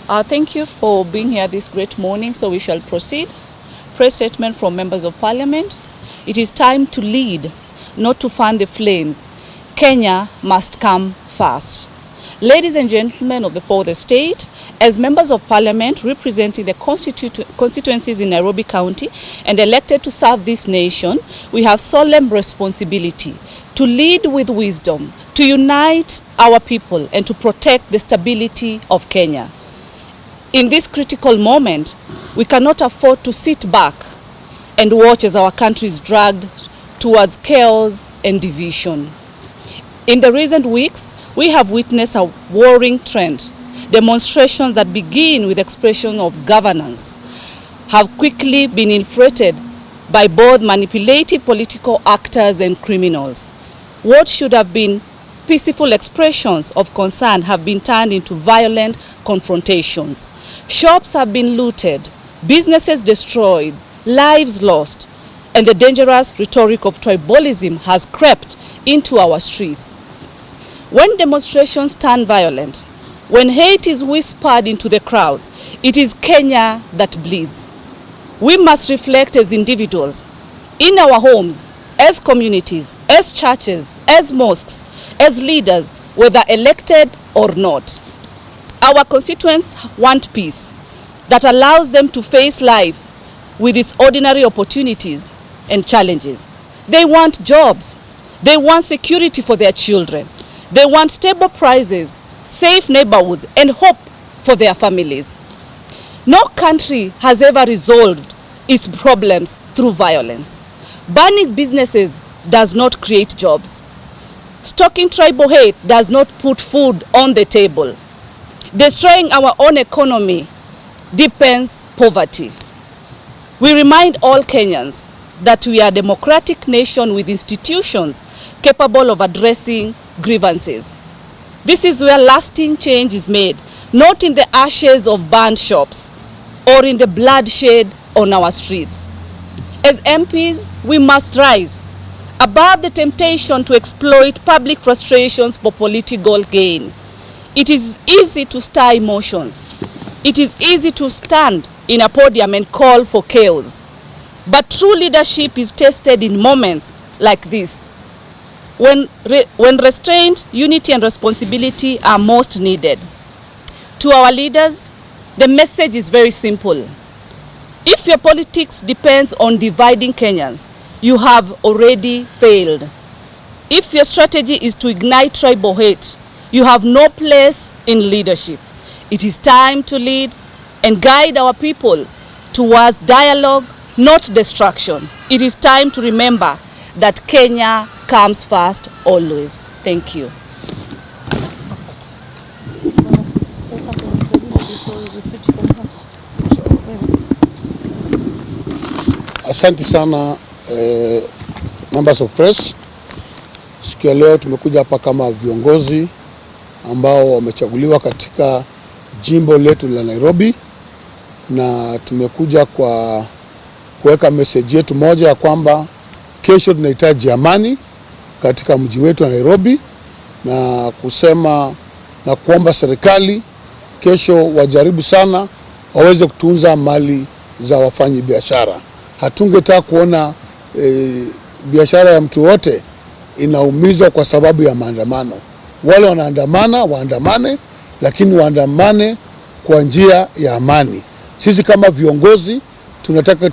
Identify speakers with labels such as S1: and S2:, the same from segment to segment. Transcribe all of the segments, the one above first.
S1: Thank you for being here this great morning. So we shall proceed. Press statement from members of parliament. It is time to lead, not to fan the flames. Kenya must come first. Ladies and gentlemen of the fourth estate, as members of parliament representing the constituencies in Nairobi County and elected to serve this nation, we have solemn responsibility to lead with wisdom, to unite our people and to protect the stability of Kenya. In this critical moment, we cannot afford to sit back and watch as our country is dragged towards chaos and division. In the recent weeks, we have witnessed a worrying trend. Demonstrations that begin with expression of governance have quickly been inflated by both manipulative political actors and criminals. What should have been peaceful expressions of concern have been turned into violent confrontations. Shops have been looted, businesses destroyed, lives lost, and the dangerous rhetoric of tribalism has crept into our streets. When demonstrations turn violent, when hate is whispered into the crowds, it is Kenya that bleeds. We must reflect as individuals, in our homes, as communities, as churches, as mosques, as leaders, whether elected or not. Our constituents want peace that allows them to face life with its ordinary opportunities and challenges. They want jobs. They want security for their children. They want stable prices, safe neighborhoods, and hope for their families. No country has ever resolved its problems through violence. Burning businesses does not create jobs. Stoking tribal hate does not put food on the table. Destroying our own economy deepens poverty. We remind all Kenyans that we are a democratic nation with institutions capable of addressing grievances. This is where lasting change is made, not in the ashes of burned shops or in the bloodshed on our streets. As MPs, we must rise above the temptation to exploit public frustrations for political gain. It is easy to stir emotions. It is easy to stand in a podium and call for chaos. But true leadership is tested in moments like this, when restraint, unity, and responsibility are most needed. To our leaders, the message is very simple. If your politics depends on dividing Kenyans, you have already failed. If your strategy is to ignite tribal hate, you have no place in leadership. It is time to lead and guide our people towards dialogue, not destruction. It is time to remember that Kenya comes first always. Thank you.
S2: Asante sana members of press. Siku ya leo tumekuja hapa kama viongozi ambao wamechaguliwa katika jimbo letu la Nairobi, na tumekuja kwa kuweka message yetu moja ya kwamba kesho tunahitaji amani katika mji wetu wa Nairobi, na kusema na kuomba serikali kesho wajaribu sana waweze kutunza mali za wafanyi biashara. Hatungetaka kuona biashara ya mtu wote inaumizwa kwa sababu ya maandamano. Wale wanaandamana waandamane, lakini waandamane kwa njia ya amani. Sisi kama viongozi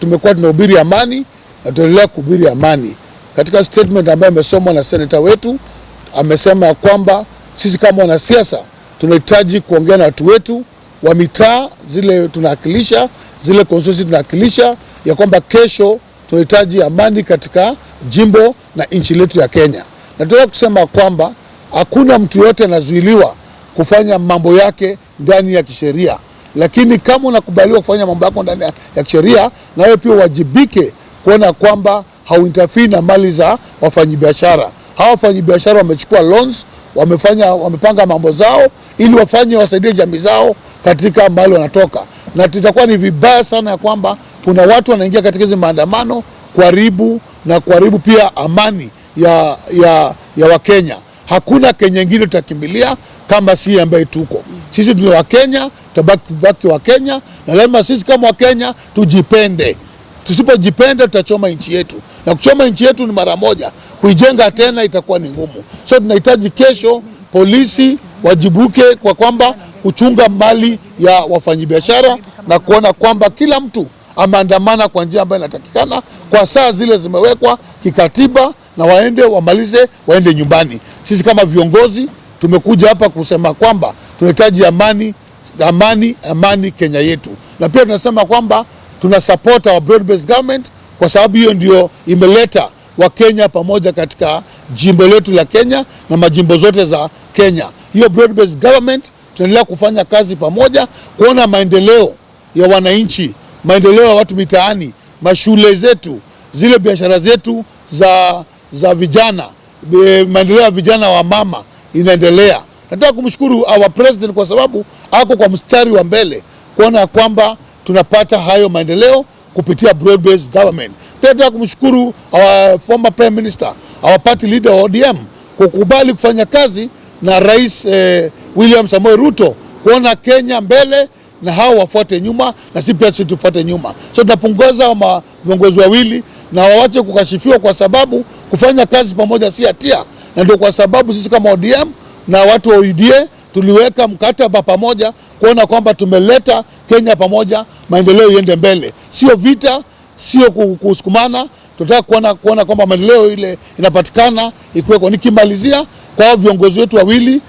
S2: tumekuwa tunahubiri amani na tunaendelea kuhubiri amani. Katika statement ambayo imesomwa na senator wetu, amesema kwamba sisi kama wanasiasa tunahitaji kuongea na watu wetu wa mitaa zile tunawakilisha, zile constituency tunawakilisha, ya kwamba kesho tunahitaji amani katika jimbo na nchi letu ya Kenya. Na tunataka kusema kwamba hakuna mtu yote anazuiliwa kufanya mambo yake ndani ya kisheria, lakini kama unakubaliwa kufanya mambo yako ndani ya kisheria, na wewe pia wajibike kuona kwamba hauinterfere na mali za wafanyabiashara. Hawa wafanyabiashara wamechukua loans, wamepanga mambo zao ili wasaidie jamii zao katika mahali wanatoka, na tutakuwa ni vibaya sana ya kwamba kuna watu wanaingia katika hizo maandamano kuharibu pia amani ya Wakenya. Hakuna Kenya nyingine tutakimbilia kama si ambaye tuko. Sisi ni Wakenya, tutabaki Wakenya, na lazima sisi kama Wakenya tujipende. Tusipojipenda tutachoma nchi yetu, na kuchoma nchi yetu ni mara moja, kuijenga tena itakuwa ni ngumu. So tunahitaji kesho polisi wajibuke kwa kwamba kuchunga mali ya wafanyabiashara na kuona kwamba kila mtu ameandamana kwa njia ambayo inatakikana kwa saa zile zimewekwa kikatiba, na wamalize waende nyumbani. Sisi kama viongozi tumekuja hapa kusema kwamba tunahitaji amani Kenya yetu, na pia tunasema kwamba tuna support our broad based government, kwa sababu hiyo ndio imeleta Wakenya pamoja katika jimbo letu la Kenya na majimbo zote za Kenya. Hiyo broad based government tunaendelea kufanya kazi pamoja kuona maendeleo ya wananchi, maendeleo ya watu mitaani, mashule zetu, zile biashara zetu za vijana, maendeleo ya vijana wa mama inaendelea. Nataka kumshukuru our president kwa sababu ako kwa mstari wa mbele kuona kwamba tunapata hayo maendeleo kupitia broad based government. Pia nataka kumshukuru our former prime minister, our party leader wa ODM kukubali kufanya kazi na Rais William Samoei Ruto kuona Kenya mbele na hao wafuate nyuma na sisi pia tufuate nyuma. So tunapunguza viongozi wawili na waache kukashifiwa, kwa sababu kufanya kazi pamoja si hatia, na ndio kwa sababu sisi kama ODM na watu wa UDA tuliweka mkataba pamoja kuona kwamba tumeleta Kenya pamoja, maendeleo iende mbele, sio vita, sio kusukumana. Tunataka kuona kwamba maendeleo ile inapatikana ikuweko. Nikimalizia kwa viongozi wetu wawili,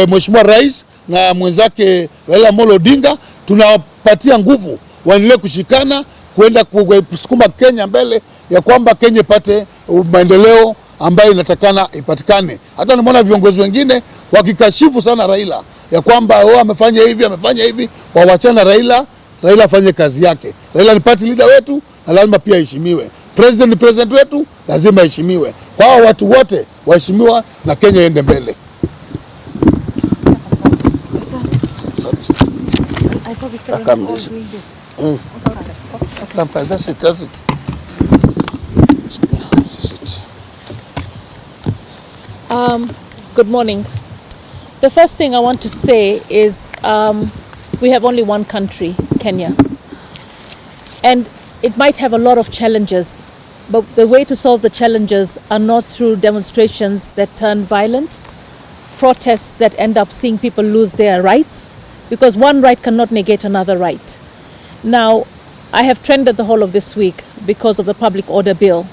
S2: Mheshimiwa Rais na mwenzake Raila Odinga, tunawapatia nguvu waendelee kushikana kwenda kusukuma Kenya mbele, ya kwamba Kenya ipate maendeleo ambayo inatakana ipatikane. Hata nimeona viongozi wengine wakikashifu sana Raila ya kwamba amefanya hivi, wawachana Raila afanye kazi yake. Raila ni party leader wetu na lazima pia heshimiwe. President ni president wetu, lazima heshimiwe. Kwa hao watu wote waheshimiwa na Kenya iende mbele.
S3: Good morning. The first thing I want to say is we have only one country, Kenya. And it might have a lot of challenges, but the way to solve the challenges are not through demonstrations that turn violent, protests that end up seeing people lose their rights, because one right cannot negate another right. Now, I have trended the whole of this week because of the public order bill.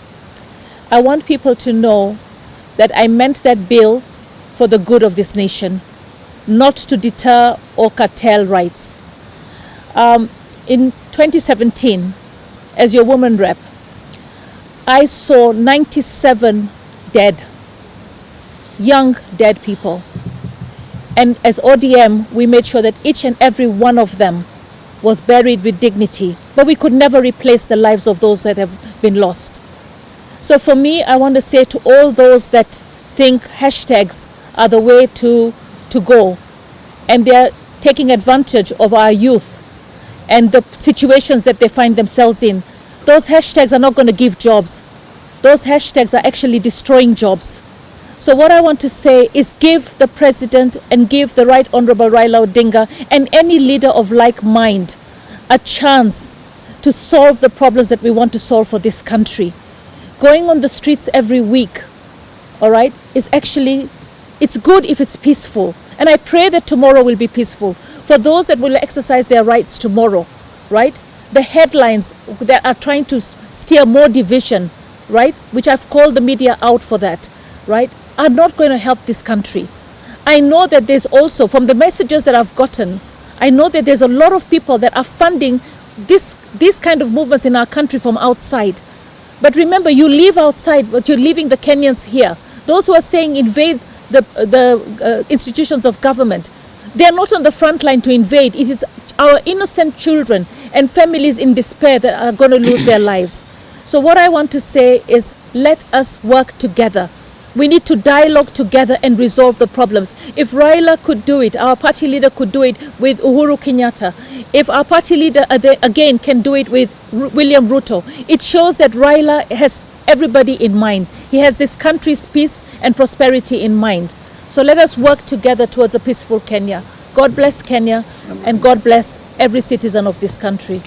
S3: I want people to know that I meant that bill for the good of this nation, not to deter or curtail rights. In 2017, as your woman rep, I saw 97 dead, young dead people. And as ODM, we made sure that each and every one of them was buried with dignity, but we could never replace the lives of those that have been lost. So for me, I want to say to all those that think hashtags are the way to go, and they're taking advantage of our youth and the situations that they find themselves in, those hashtags are not going to give jobs. Those hashtags are actually destroying jobs. So what I want to say is give the president and give the Right Honorable Raila Odinga and any leader of like mind a chance to solve the problems that we want to solve for this country. Going on the streets every week, all right, is actually, it's good if it's peaceful. And I pray that tomorrow will be peaceful. For those that will exercise their rights tomorrow, right, the headlines that are trying to steer more division, right, which I've called the media out for that, right, are not going to help this country. I know that there's also, from the messages that I've gotten, I know that there's a lot of people that are funding these kind of movements in our country from outside. But remember, you live outside, but you're leaving the Kenyans here. Those who are saying invade the institutions of government, they are not on the front line to invade. It is our innocent children and families in despair that are going to lose their lives. So what I want to say is, let us work together. We need to dialogue together and resolve the problems. If Raila could do it, our party leader could do it with Uhuru Kenyatta. If our party leader again can do it with William Ruto, it shows that Raila has everybody in mind. He has this country's peace and prosperity in mind. So let us work together towards a peaceful Kenya. God bless Kenya, and God bless every citizen of this country.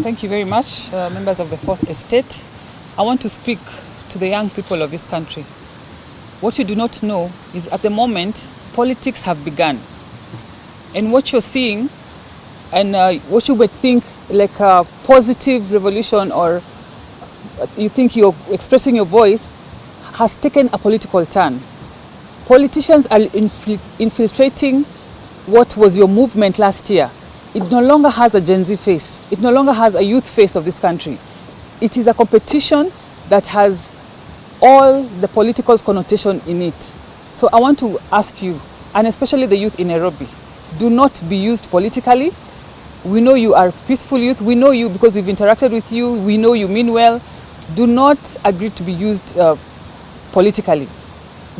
S1: Thank you very much, members of the Fourth Estate. I want to speak to the young people of this country. What you do not know is at the moment, politics have begun. And what you're seeing and what you would think like a positive revolution, or you think you're expressing your voice, has taken a political turn. Politicians are infiltrating what was your movement last year. It no longer has a Gen Z face. It no longer has a youth face of this country. It is a competition that has all the political connotation in it. So I want to ask you, and especially the youth in Nairobi, do not be used politically. We know you are peaceful youth. We know you because we've interacted with you. We know you mean well. Do not agree to be used politically.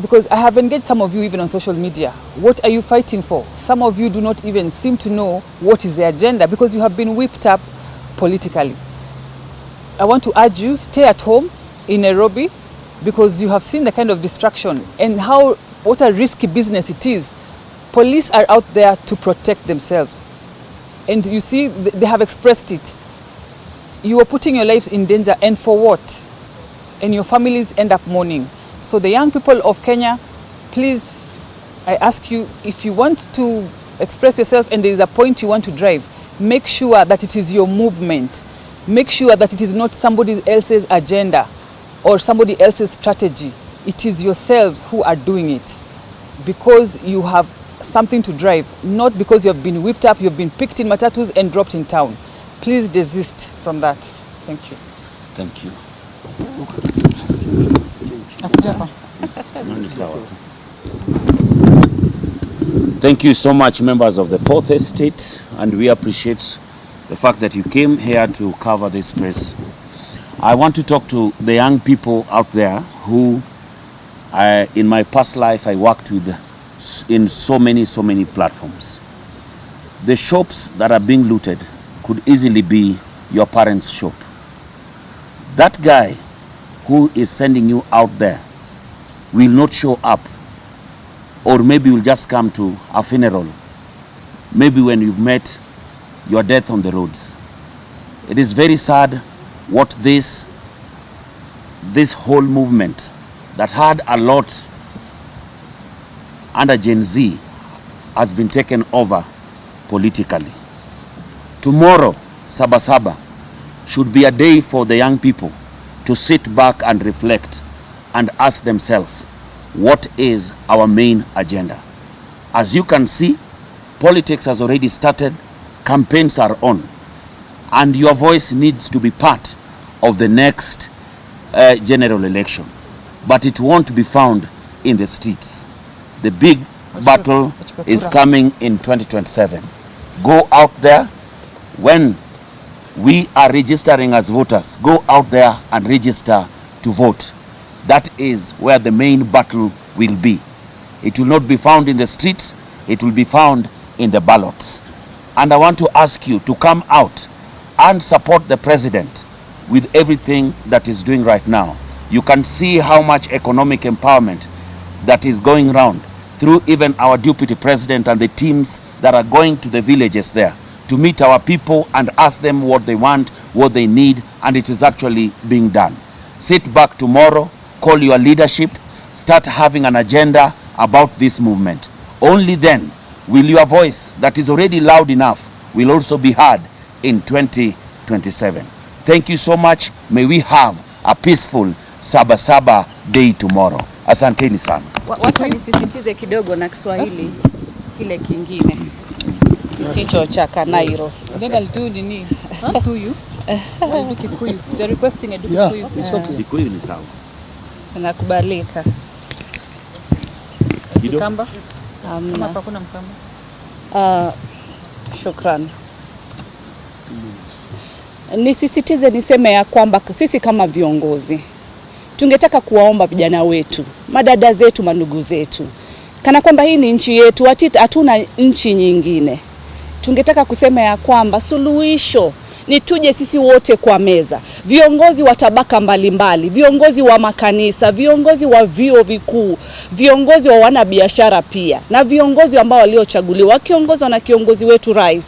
S1: Because I have engaged some of you even on social media. What are you fighting for? Some of you do not even seem to know what is the agenda because you have been whipped up politically. I want to urge you, stay at home in Nairobi because you have seen the kind of distraction and what a risky business it is. Police are out there to protect themselves. And you see, they have expressed it. You are putting your lives in danger, and for what? And your families end up mourning. So the young people of Kenya, please, I ask you, if you want to express yourself and there is a point you want to drive, make sure that it is your movement. Make sure that it is not somebody else's agenda or somebody else's strategy. It is yourselves who are doing it because you have something to drive, not because you have been whipped up, you have been picked in matatus and dropped in town. Please desist from that. Thank you.
S4: Thank you. Thank you so much, members of the Fourth Estate, and we appreciate the fact that you came here to cover this press. I want to talk to the young people out there who, in my past life, I worked with in so many platforms. The shops that are being looted could easily be your parents' shop. That guy who is sending you out there will not show up, or maybe will just come to a funeral, maybe when you've met your death on the roads. It is very sad what this whole movement that had a lot under Gen Z has been taken over politically. Tomorrow, Sabasaba, should be a day for the young people to sit back and reflect and ask themselves, what is our main agenda? As you can see, politics has already started, campaigns are on, and your voice needs to be part of the next general election. But it won't be found in the streets. The big battle is coming in 2027. Go out there. When we are registering as voters, go out there and register to vote. That is where the main battle will be. It will not be found in the streets, it will be found in the ballots. And I want to ask you to come out and support the president with everything that is doing right now. You can see how much economic empowerment that is going around through even our deputy president and the teams that are going to the villages there to meet our people and ask them what they want, what they need, and it is actually being done. Sit back tomorrow, call your leadership, start having an agenda about this movement. Only then will your voice that is already loud enough will also be heard in 2027. Thank you so much. May we have a peaceful Sabasaba day tomorrow. Asanteni sana.
S1: Wacha nisisitize kidogo na Kiswahili kile kingine kisicho cha Kanairo.
S3: Nenda litu nini? Kikuyu. Kikuyu. They're requesting a Kikuyu.
S2: Yeah, it's okay.
S4: Kikuyu ni sawa.
S1: Nakubalika. Mkamba?
S3: Kama hakuna Mkamba.
S1: Shukran. Nisisitize niseme ya kwamba sisi kama viongozi tungetaka kuwaomba vijana wetu, madada zetu, mandugu zetu, kana kwamba hii ni nchi yetu, hatuna nchi nyingine. Tungetaka kusema ya kwamba suluhisho ni tuje sisi wote kwa meza, viongozi wa tabaka mbalimbali, viongozi wa makanisa, viongozi wa vyuo vikuu, viongozi wa wanabiashara pia, na viongozi ambao waliochaguliwa wakiongozwa na kiongozi wetu rais.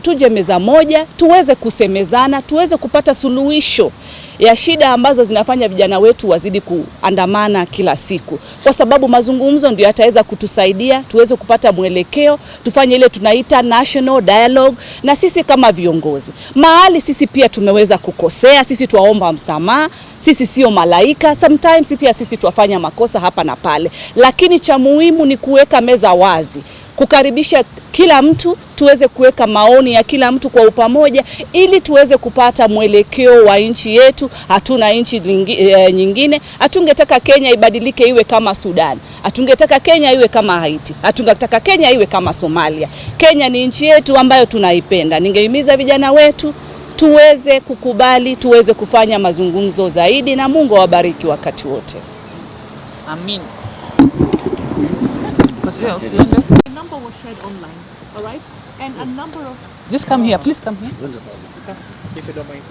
S1: Tuje meza moja, tuweze kusemezana, tuweze kupata suluhisho ya shida ambazo zinafanya vijana wetu wazidi kuandamana kila siku. Kwa sababu mazungumzo ndio yataweza kutusaidia, tuweze kupata mwelekeo, tufanye ile tunaita national dialogue. Na sisi kama viongozi, mahali sisi pia tumeweza kukosea, sisi tuwaomba msamaha, sisi sio malaika, sometimes pia sisi tuwafanya makosa hapa na pale. Lakini cha muhimu ni kuweka meza wazi, kukaribisha kila mtu, tuweze kuweka maoni ya kila mtu kwa upamoja ili tuweze kupata mwelekeo wa nchi yetu. Hatuna nchi nyingine. Hatungetaka Kenya ibadilike iwe kama Sudan. Hatungetaka Kenya iwe kama Haiti. Hatungetaka Kenya iwe kama Somalia. Kenya ni nchi yetu ambayo tunaipenda. Ningehimiza vijana wetu tuweze kukubali, tuweze kufanya mazungumzo zaidi, na Mungu awabariki wakati wote.
S5: Amin.
S3: Number was shared online, all right? And a number of...
S1: Just come here, please come here.
S5: If you don't mind.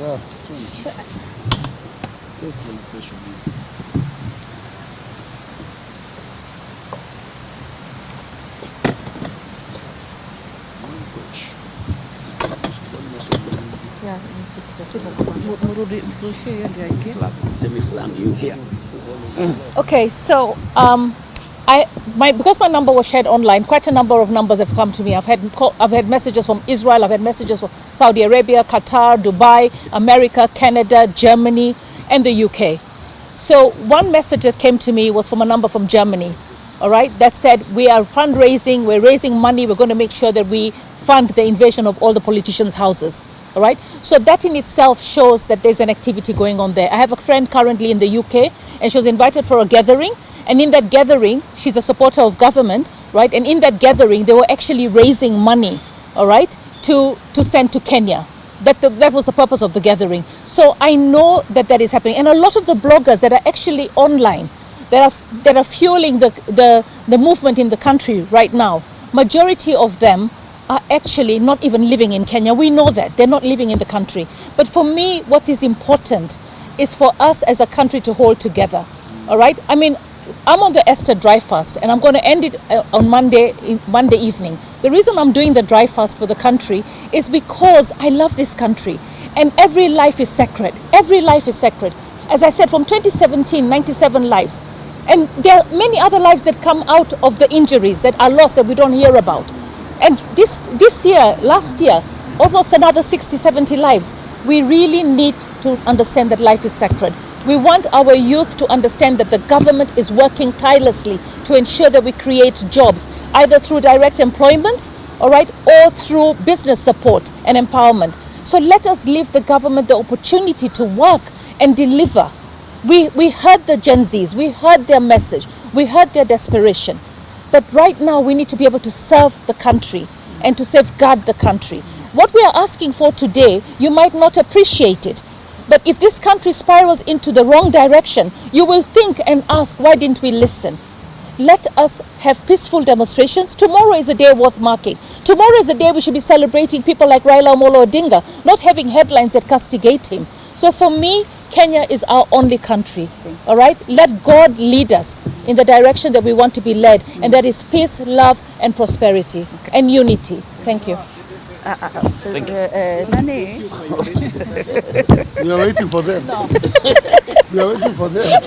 S2: Let me flag you here.
S3: Okay, so because my number was shared online, quite a number of numbers have come to me. I've had messages from Israel, I've had messages from Saudi Arabia, Qatar, Dubai, America, Canada, Germany, and the UK. So one message that came to me was from a number from Germany, all right, that said, we are fundraising, we're raising money, we're going to make sure that we fund the invasion of all the politicians' houses. All right, so that in itself shows that there's an activity going on there. I have a friend currently in the UK, and she was invited for a gathering. And in that gathering, she's a supporter of government, right? And in that gathering, they were actually raising money, all right, to send to Kenya. That was the purpose of the gathering. So I know that is happening. And a lot of the bloggers that are actually online, that are fueling the movement in the country right now, majority of them are actually not even living in Kenya. We know that. They're not living in the country. But for me, what is important is for us as a country to hold together. All right? I mean, I'm on the Esther dry fast, and I'm going to end it on Monday evening. The reason I'm doing the dry fast for the country is because I love this country. And every life is sacred. Every life is sacred. As I said, from 2017, 97 lives. And there are many other lives that come out of the injuries that are lost that we don't hear about. And this year, last year, almost another 60, 70 lives. We really need to understand that life is sacred. We want our youth to understand that the government is working tirelessly to ensure that we create jobs, either through direct employment, all right, or through business support and empowerment. So let us give the government the opportunity to work and deliver. We heard the Gen Zs, we heard their message, we heard their desperation. But right now we need to be able to serve the country and to safeguard the country. What we are asking for today, you might not appreciate it. But if this country spirals into the wrong direction, you will think and ask, why didn't we listen? Let us have peaceful demonstrations. Tomorrow is a day worth marking. Tomorrow is a day we should be celebrating people like Raila Odinga, not having headlines that castigate him. So for me, Kenya is our only country, all right? Let God lead us in the direction that we want to be led, and that is peace, love, and prosperity, and unity. Thank you.
S1: Nani?
S2: We are waiting for them. We are waiting for them.